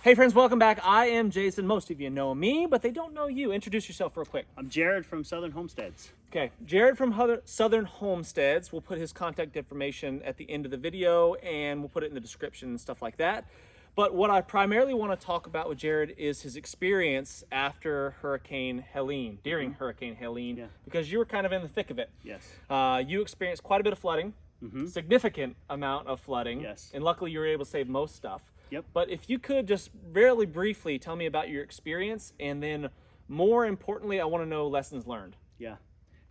Hey friends, welcome back. I am Jason. Most of you know me, but they don't know you. Introduce yourself real quick. I'm Jared from Southern Homesteads. Okay, Jared from Southern Homesteads. We'll put his contact information at the end of the video and we'll put it in the description and stuff like that. But what I primarily want to talk about with Jared is his experience after Hurricane Helene, during Hurricane Helene, because you were kind of in the thick of it. Yes. You experienced quite a bit of flooding, significant amount of flooding. Yes. And luckily you were able to save most stuff. Yep. But if you could just really briefly tell me about your experience, and then more importantly, I want to know lessons learned. Yeah.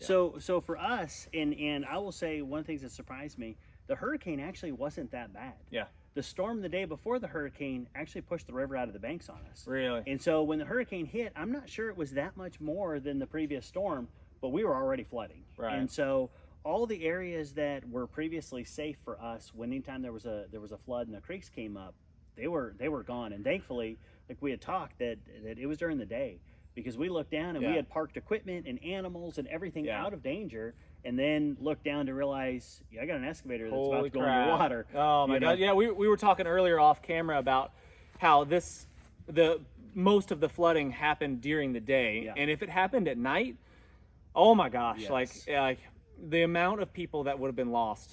So for us, and I will say one of the things that surprised me, the hurricane actually wasn't that bad. Yeah. The storm the day before the hurricane actually pushed the river out of the banks on us. Really? And so when the hurricane hit, I'm not sure it was that much more than the previous storm, but we were already flooding. Right. And so all the areas that were previously safe for us, when anytime there was a flood and the creeks came up, they were gone. And thankfully, like we had talked, that it was during the day, because we looked down and we had parked equipment and animals and everything out of danger, and then looked down to realize, I got an excavator that's about to go underwater. Oh my God. Yeah, we were talking earlier off camera about how most of the flooding happened during the day. And if it happened at night, oh my gosh, like the amount of people that would have been lost.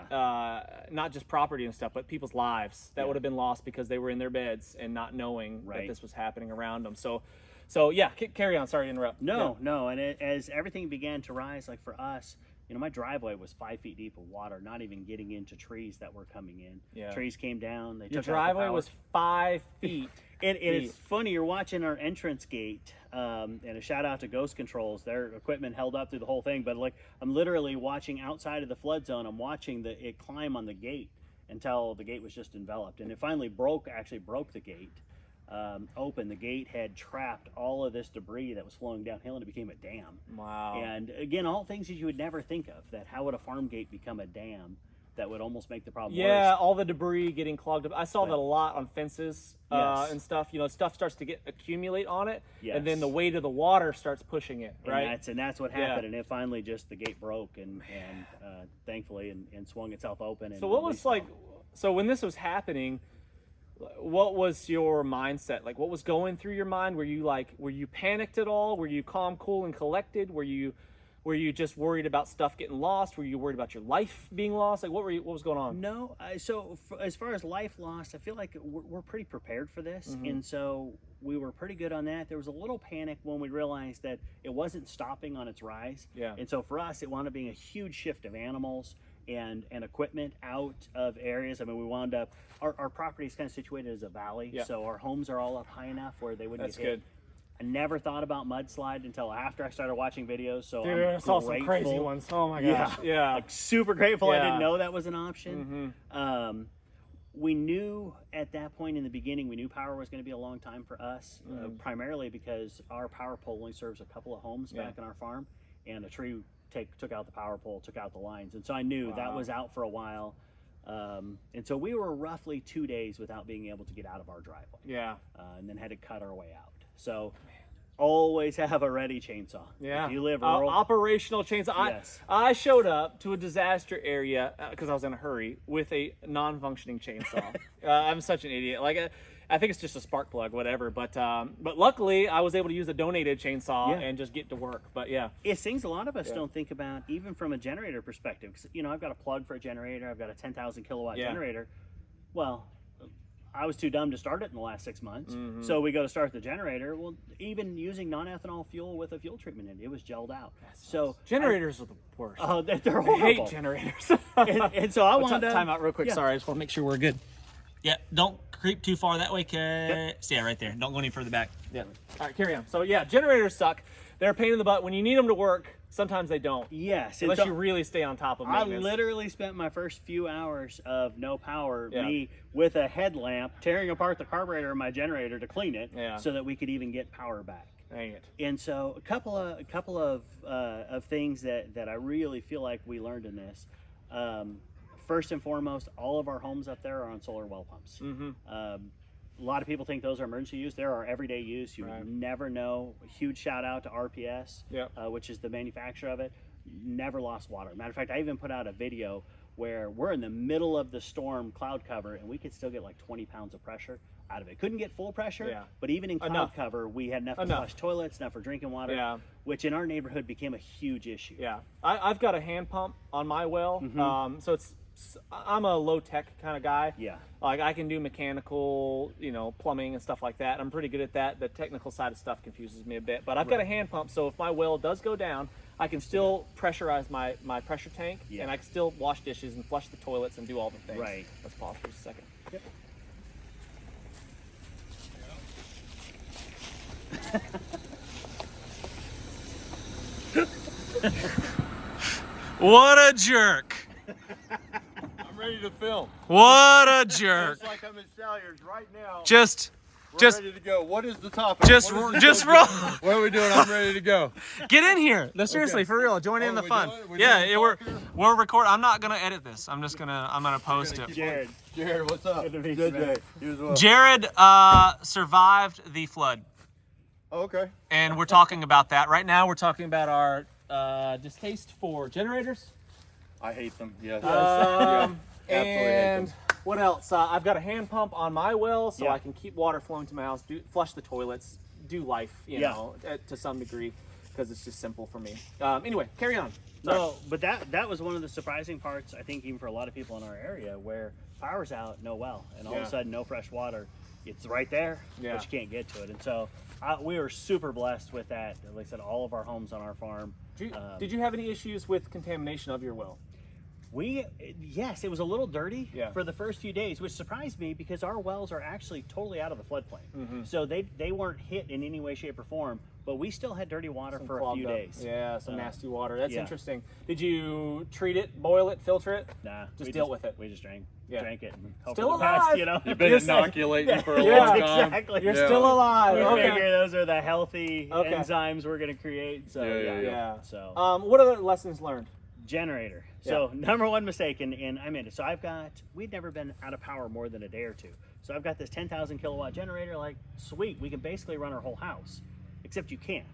Not just property and stuff, but people's lives that would have been lost because they were in their beds and not knowing that this was happening around them. So yeah, carry on. Sorry to interrupt. No. And as everything began to rise, like for us, my driveway was 5 feet deep of water, not even getting into trees that were coming in. Trees came down. Your driveway was 5 feet. It's funny, you're watching our entrance gate, and a shout out to Ghost Controls. Their equipment held up through the whole thing, but like I'm literally watching outside of the flood zone. I'm watching it climb on the gate until the gate was just enveloped, and it finally broke the gate open. The gate had trapped all of this debris that was flowing downhill, and it became a dam. Wow. And again, all things that you would never think of, that how would a farm gate become a dam? That would almost make the problem worse. Yeah, all the debris getting clogged up. I saw that a lot on fences and stuff. Stuff starts to accumulate on it, and then the weight of the water starts pushing it, right? And that's what happened. And it finally just, the gate broke and thankfully and swung itself open. And so what was so when this was happening, what was your mindset? Like, what was going through your mind? Were you panicked at all? Were you calm, cool, and collected? Were you just worried about stuff getting lost? Were you worried about your life being lost? Like, what was going on? No. So as far as life lost, I feel like we're pretty prepared for this. And so we were pretty good on that. There was a little panic when we realized that it wasn't stopping on its rise. And so for us, it wound up being a huge shift of animals and equipment out of areas. I mean, we wound up, our property is kind of situated as a valley. So our homes are all up high enough where they wouldn't get hit. That's good. I never thought about mudslide until after I started watching videos. So dude, I saw some crazy ones. Oh my gosh. Yeah. Like super grateful I didn't know that was an option. We knew at that point in the beginning, we knew power was going to be a long time for us, primarily because our power pole only serves a couple of homes back on our farm, and a tree took out the power pole, took out the lines. And so I knew that was out for a while. And so we were roughly 2 days without being able to get out of our driveway. And then had to cut our way out. So always have a ready chainsaw. If you live rural. Operational chainsaw. I showed up to a disaster area because I was in a hurry with a non-functioning chainsaw. I'm such an idiot. Like, I think it's just a spark plug, whatever. But luckily, I was able to use a donated chainsaw and just get to work. But it's things a lot of us don't think about, even from a generator perspective. Because I've got a plug for a generator. I've got a 10,000 kilowatt generator. Well, I was too dumb to start it in the last 6 months. So we go to start the generator. Well, even using non-ethanol fuel with a fuel treatment in it, was gelled out. So generators are the worst. Oh, they're horrible. I hate generators. and so I wanted to time out real quick. Sorry, I just want to make sure we're good. Yeah, don't creep too far that way. Stay right there. Don't go any further back. All right, carry on. So generators suck. They're a pain in the butt. When you need them to work, sometimes they don't. Unless you really stay on top of maintenance. I literally spent my first few hours of no power, me with a headlamp, tearing apart the carburetor of my generator to clean it so that we could even get power back. Dang it. And so a couple of things that I really feel like we learned in this. First and foremost, all of our homes up there are on solar well pumps. A lot of people think those are emergency use. They're our everyday use. You would never know. A huge shout out to RPS, which is the manufacturer of it. Never lost water. Matter of fact, I even put out a video where we're in the middle of the storm cloud cover and we could still get like 20 pounds of pressure out of it. Couldn't get full pressure, Yeah. but even in cloud cover, we had enough to flush toilets, enough for drinking water, which in our neighborhood became a huge issue. Yeah, I've got a hand pump on my well, so I'm a low-tech kind of guy. Yeah. Like I can do mechanical, plumbing and stuff like that. I'm pretty good at that. The technical side of stuff confuses me a bit, but I've got a hand pump, so if my well does go down, I can still pressurize my pressure tank, and I can still wash dishes and flush the toilets and do all the things. Right. Let's pause for just a second. Yep. What a jerk! I'm ready to film. What a jerk! Just like I'm in Sawyer's right now. Just ready to go. What is the topic? Just roll. What are we doing? I'm ready to go. Get in here. No, seriously, for real. Join in the fun. We're recording. I'm not gonna edit this. I'm gonna post it. Jared, what's up? Good to meet you, man. Jared survived the flood. Oh, okay. And we're talking about that right now. We're talking about our distaste for generators. I hate them. Yes. And absolutely hate them. What else? I've got a hand pump on my well, so I can keep water flowing to my house, flush the toilets, do life, you know, to some degree, because it's just simple for me. Anyway, carry on. Sorry. No, but that was one of the surprising parts, I think, even for a lot of people in our area, where power's out, no well, and all of a sudden, no fresh water. It's right there, but you can't get to it. And so we were super blessed with that. Like I said, all of our homes on our farm. Did you have any issues with contamination of your well? Yes, it was a little dirty for the first few days, which surprised me because our wells are actually totally out of the floodplain. So they weren't hit in any way, shape, or form, but we still had dirty water for a few days. Yeah, some nasty water. That's interesting. Did you treat it, boil it, filter it? Nah. Just deal with it. We just drank it. And still alive. You've been inoculating for a long time. Exactly. You're still alive. We figure those are the healthy enzymes we're going to create. So, So, what other lessons learned? Generator. So number one mistake, and I'm in it. So we'd never been out of power more than a day or two. So I've got this 10,000 kilowatt generator, like, sweet, we can basically run our whole house, except you can't.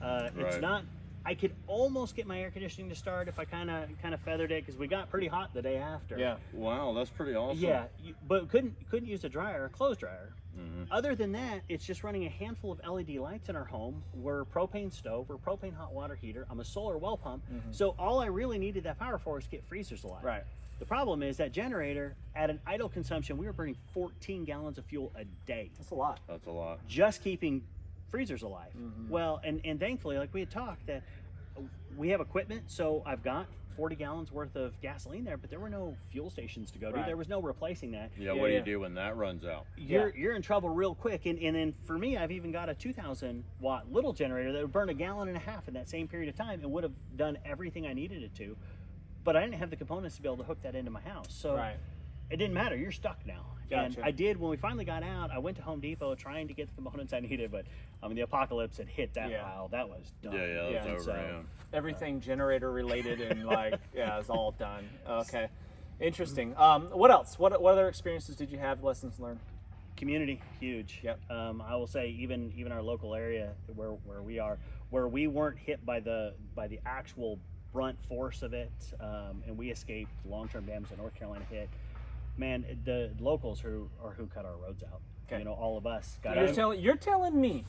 It's not, I could almost get my air conditioning to start if I kind of feathered it, because we got pretty hot the day after. Yeah. Wow, that's pretty awesome. Yeah, but couldn't use a dryer, a clothes dryer. Other than that, it's just running a handful of LED lights in our home. We're a propane stove, we're a propane hot water heater. I'm a solar well pump. So all I really needed that power for is to get freezers alive. Right. The problem is that generator, at an idle consumption, we were burning 14 gallons of fuel a day. That's a lot. That's a lot. Just keeping freezers alive. Well, and thankfully, like we had talked, that we have equipment, so I've got 40 gallons worth of gasoline there, but there were no fuel stations to go to. There was no replacing that. Yeah, what do you do when that runs out? You're in trouble real quick. And then for me, I've even got a 2,000 watt little generator that would burn 1.5 gallons in that same period of time and would have done everything I needed it to. But I didn't have the components to be able to hook that into my house. So it didn't matter. You're stuck now. Gotcha. And I did, when we finally got out, I went to Home Depot trying to get the components I needed, but the apocalypse had hit that pile. That was done. Yeah, that's over. Everything generator related and it's all done. Okay. Interesting. What else? What other experiences did you have, lessons learned? Community, huge. Yep. I will say even our local area where we are, where we weren't hit by the actual brunt force of it, and we escaped long-term damage that North Carolina hit. Man, the locals who cut our roads out. Okay. All of us got out. You're telling me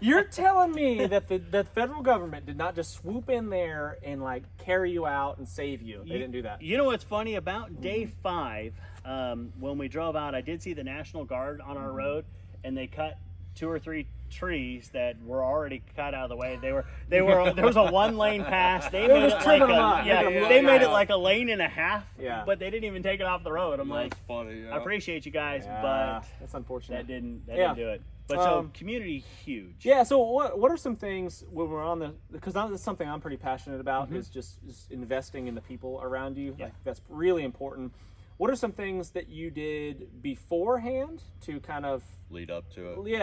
that the federal government did not just swoop in there and carry you out and save you. They didn't do that. You know what's funny about day 5, when we drove out, I did see the National Guard on our road, and they cut 2 or 3 trees that were already cut out of the way. They were there was a 1-lane pass. They made it like a lane and a half. Yeah. But they didn't even take it off the road. I'm That's funny. Yeah. I appreciate you guys, but that's unfortunate. That didn't do it. But so community huge. Yeah. So what are some things when we're on because that's something I'm pretty passionate about is just investing in the people around you. Yeah. That's really important. What are some things that you did beforehand to kind of lead up to it?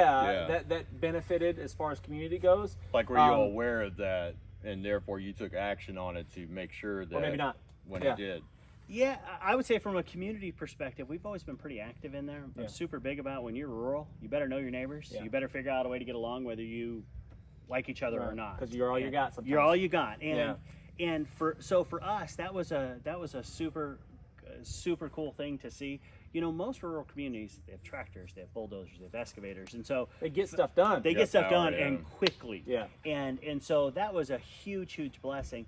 That benefited as far as community goes. Like, were you aware of that, and therefore you took action on it to make sure that? Or maybe not. When it did. Yeah, I would say from a community perspective, we've always been pretty active in there. I'm super big about when you're rural, you better know your neighbors. Yeah. You better figure out a way to get along, whether you like each other or not. Because you're all you got. Sometimes. You're all you got. And for us, that was a super cool thing to see. you know, most rural communities, they have tractors, they have bulldozers, they have excavators, and so They get stuff done. they get stuff done yeah. and quickly. Yeah. And so that was a huge blessing.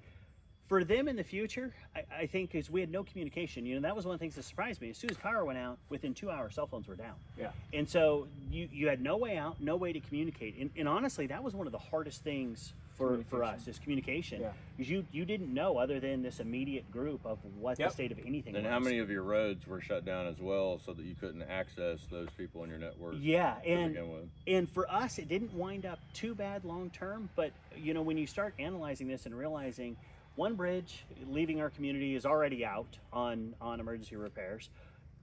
For them in the future, I think, because we had no communication, you know, that was one of the things that surprised me. As soon as power went out, within 2 hours, cell phones were down. Yeah. And so you had no way out, no way to communicate. And honestly, that was one of the hardest things for us, is communication. Yeah. Because you didn't know, other than this immediate group, of what the state of anything And was. how many of your roads were shut down as well, so that you couldn't access those people in your network? Yeah, to begin with? and for us, it didn't wind up too bad long term. But you know, when you start analyzing this and realizing, one bridge leaving our community is already out on emergency repairs.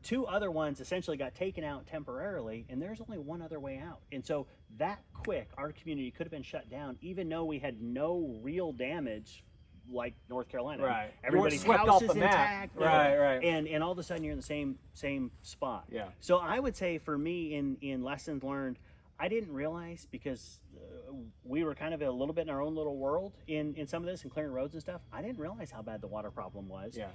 2 other ones essentially got taken out temporarily, and there's only one other way out. And so that quick, our community could have been shut down, even though we had no real damage like North Carolina. Right. Everybody's You weren't swept house off is the map. intact. Right. And all of a sudden you're in the same spot. Yeah. So I would say for me, in lessons learned, I didn't realize, because we were kind of a little bit in our own little world in some of this and clearing roads and stuff. I didn't realize how bad the water problem was. Yeah.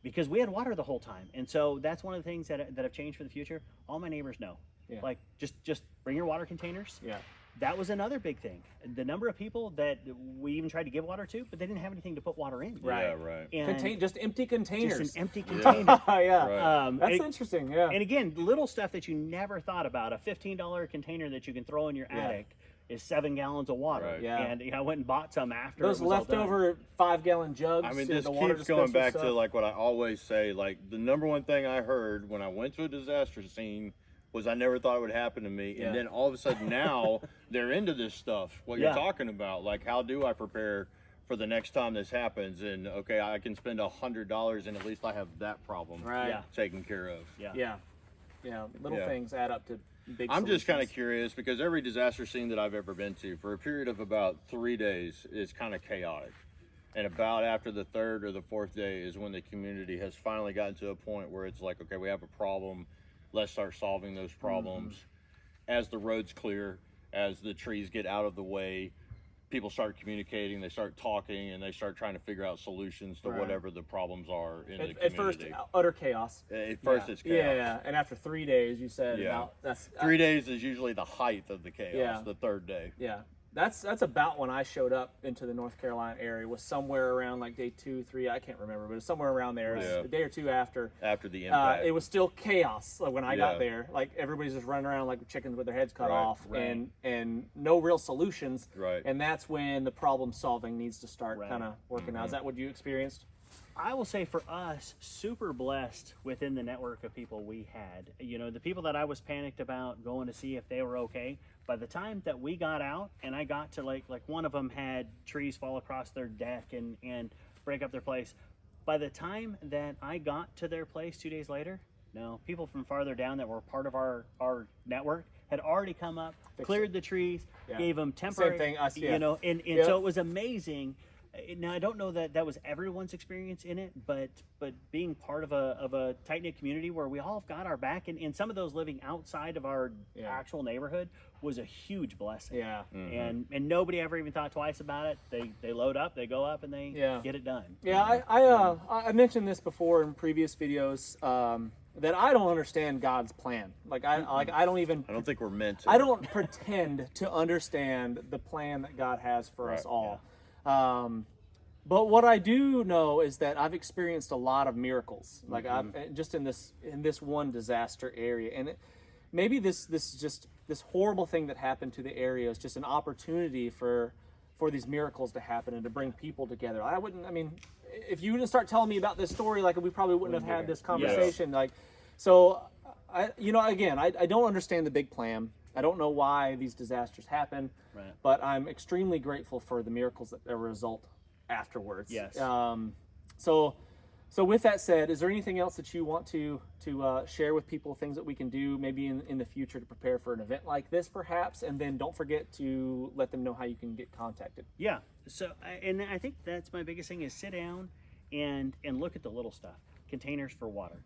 Because we had water the whole time. And so that's one of the things that have changed for the future. All my neighbors know. Yeah. Like, just bring your water containers. Yeah. That was another big thing. The number of people that we even tried to give water to, but they didn't have anything to put water in. Right. Yeah, right. And Just empty containers. just an empty container. Yeah. Right. That's interesting. Yeah. And again, little stuff that you never thought about. A $15 container that you can throw in your attic is 7 gallons of water. Right. Yeah. And I went and bought some after. Those it was all done. leftover 5-gallon jugs. I mean, in this the water keeps going back dispenser to stuff. like what I always say. Like, the number one thing I heard when I went to a disaster scene was I never thought it would happen to me. Yeah. And then all of a sudden now they're into this stuff, what you're Yeah. talking about. Like, how do I prepare for the next time this happens? And okay, I can spend $100 and at least I have that problem Right. Yeah. taken care of. Yeah. Little Yeah. things add up to big I'm just kind of solutions. curious, because every disaster scene that I've ever been to, for a period of about 3 days, is kind of chaotic. And about after the 3rd or the 4th day is when the community has finally gotten to a point where it's like, okay, we have a problem. Let's start solving those problems. As the roads clear, as the trees get out of the way, people start communicating, they start talking, and they start trying to figure out solutions to Right. whatever the problems are in the community. At first, utter chaos. At first yeah. it's chaos. Yeah. And after 3 days, you said, Yeah. about, that's 3 days is usually the height of the chaos, Yeah. the 3rd day. Yeah, that's about when I showed up into the North Carolina area. Was somewhere around like day 2, 3. I can't remember, but it was somewhere around there. It was Yeah. a day or two after. After the impact. It was still chaos when I Yeah. got there. Like, everybody's just running around like chickens with their heads cut Right, off, right. and no real solutions. Right. And that's when the problem solving needs to start Right. kind of working out. Is that what you experienced? I will say for us, super blessed within the network of people we had. You know, the people that I was panicked about going to see if they were okay, by the time that we got out and I got to like one of them had trees fall across their deck and break up their place. By the time that I got to their place 2 days later, no, people from farther down that were part of our network had already come up, cleared the trees, Yeah. gave them temporary, Same thing, us, yeah. you know, and Yep. so it was amazing. Now, I don't know that was everyone's experience in it, but being part of a tight-knit community where we all have got our back, and some of those living outside of our actual neighborhood was a huge blessing. Yeah. And nobody ever even thought twice about it. They load up, they go up, and they get it done. Yeah, I mentioned this before in previous videos, that I don't understand God's plan. Like, I don't even. I don't think we're meant to. I don't pretend to understand the plan that God has for us all. But what I do know is that I've experienced a lot of miracles, like I've just in this one disaster area, and maybe this horrible thing that happened to the area is just an opportunity for these miracles to happen and to bring people together. I mean, if you didn't start telling me about this story, like, we probably wouldn't have had this conversation. Like, so I don't understand the big plan. I don't know why these disasters happen, but I'm extremely grateful for the miracles that result afterwards. Yes. So with that said, is there anything else that you want to share with people, things that we can do maybe in the future to prepare for an event like this, perhaps? And then don't forget to let them know how you can get contacted. Yeah. So, and I think that's my biggest thing is sit down and look at the little stuff. Containers for water.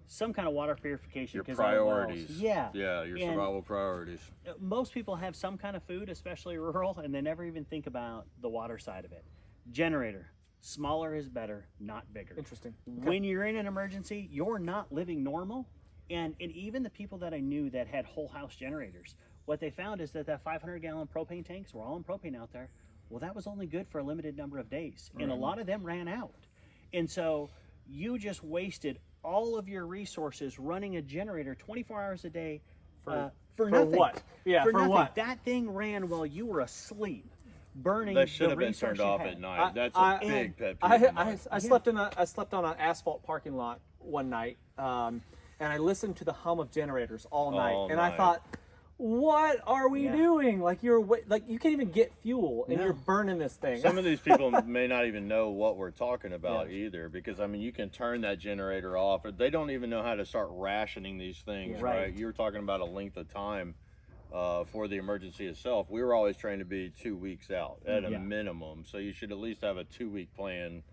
Some kind of water purification. Your 'cause our wells- priorities. Yeah. Yeah, your And survival priorities. most people have some kind of food, especially rural, and they never even think about the water side of it. Generator. Smaller is better, not bigger. Interesting. When you're in an emergency, you're not living normal And even the people that I knew that had whole house generators, what they found is that 500-gallon propane tanks were all in propane out there. Well, that was only good for a limited number of days, and a lot of them ran out. And so you just wasted all of your resources running a generator 24 hours a day for nothing. For what? Yeah, for nothing. what? That thing ran while you were asleep, burning That should the have been resource turned you off had. at night. That's a big pet peeve of mine. I slept on an asphalt parking lot one night, and I listened to the hum of generators all night, and I thought, what are we doing? Like you can't even get fuel, and you're burning this thing. Some of these people may not even know what we're talking about either, because I mean, you can turn that generator off. They don't even know how to start rationing these things, right? You were talking about a length of time for the emergency itself. We were always trying to be 2 weeks out at a minimum, so you should at least have a 2-week plan,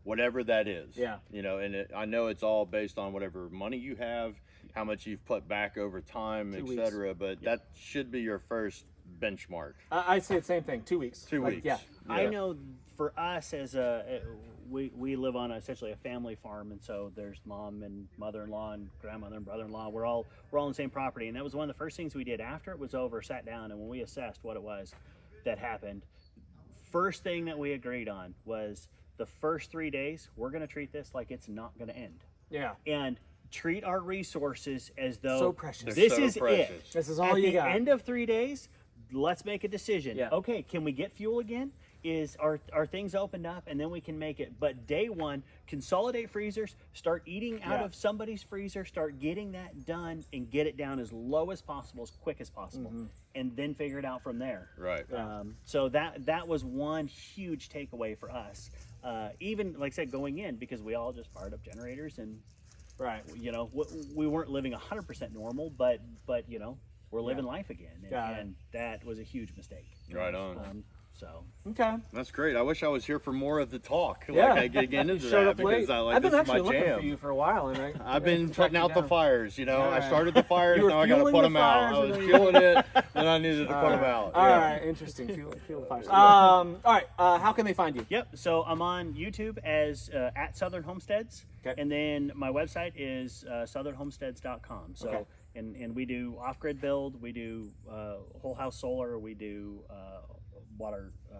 whatever that is. You know, and I know it's all based on whatever money you have, how much you've put back over time, etc. But that should be your first benchmark. I say the same thing. 2 weeks. 2 weeks. Yeah. I know for us as we live on essentially a family farm, and so there's mom and mother-in-law and grandmother and brother-in-law. We're all on the same property, and that was one of the first things we did after it was over. Sat down, and when we assessed what it was that happened, first thing that we agreed on was the first 3 days we're going to treat this like it's not going to end. Yeah. And treat our resources as though So precious. this They're is so precious. it. This is all At you the got. end of 3 days, let's make a decision. Yeah. Okay, can we get fuel again? Are things opened up, and then we can make it. But day one, consolidate freezers, start eating out of somebody's freezer, start getting that done, and get it down as low as possible, as quick as possible, and then figure it out from there. Right. So that was one huge takeaway for us. Even like I said, going in, because we all just fired up generators, and you know, we weren't living 100% normal, but you know, we're living life again, and that was a huge mistake. Right on. So Okay. That's great. I wish I was here for more of the talk. Yeah. Like I get into Showed that up late. because I like I've been this is actually my looking jam. for you for a while, and I've been putting out the fires, you know. I Alright. started the fires, You were now I gotta fueling put the them out. fires I and was then fueling it, then I needed to put them out. All Yeah. right, interesting. Feel the fires. All right, how can they find you? Yep. So I'm on YouTube as at Southern Homesteads, and then my website is southernhomesteads.com. So and we do off-grid build, we do whole house solar, we do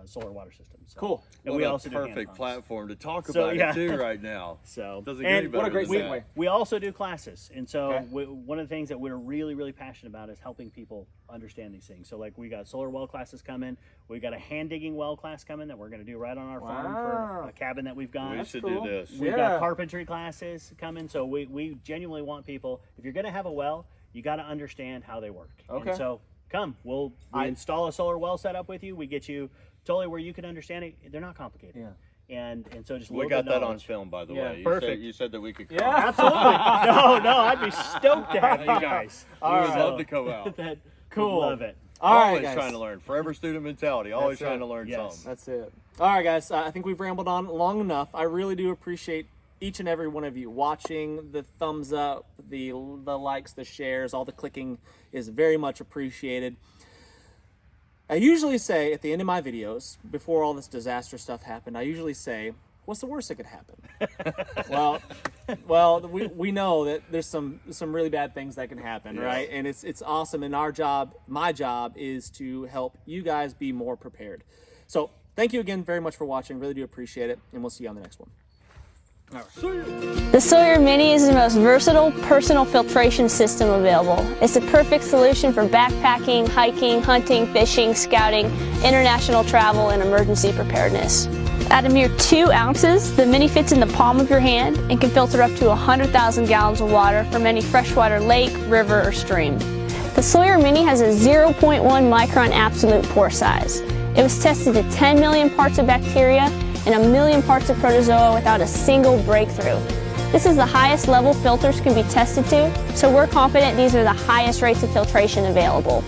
solar water systems. So. Cool. And What we a also do hand perfect pumps. platform to talk So, about yeah. it too right now. So Doesn't and get any better what a great than segue. that. we also do classes, and so one of the things that we're really, really passionate about is helping people understand these things. So like we got solar well classes coming, we got a hand digging well class coming that we're going to do right on our farm for a cabin that we've got. We should cool. do this. We've got carpentry classes coming, so we genuinely want people, if you're going to have a well, you got to understand how they work. Okay. And so come, we install a solar well setup with you. We get you totally where you can understand it. They're not complicated. Yeah. And so just a We little got bit of that on knowledge. film, by the Yeah, way. perfect. You said that we could come. Yeah. Absolutely. No, I'd be stoked to have you guys. We would love to come out. Cool. Love it. All right, Always guys. trying to learn. Forever student mentality. Always That's trying it. to learn Yes. something. That's it. All right, guys. I think we've rambled on long enough. I really do appreciate each and every one of you watching. The thumbs up, the likes, the shares, all the clicking is very much appreciated. I usually say at the end of my videos, before all this disaster stuff happened, I usually say, what's the worst that could happen? well, we know that there's some really bad things that can happen, right? And it's awesome. And my job is to help you guys be more prepared. So thank you again very much for watching. Really do appreciate it. And we'll see you on the next one. The Sawyer Mini is the most versatile personal filtration system available. It's a perfect solution for backpacking, hiking, hunting, fishing, scouting, international travel, and emergency preparedness. At a mere 2 ounces, the Mini fits in the palm of your hand and can filter up to 100,000 gallons of water from any freshwater lake, river, or stream. The Sawyer Mini has a 0.1 micron absolute pore size. It was tested to 10 million parts of bacteria and 1 million parts of protozoa without a single breakthrough. This is the highest level filters can be tested to, so we're confident these are the highest rates of filtration available.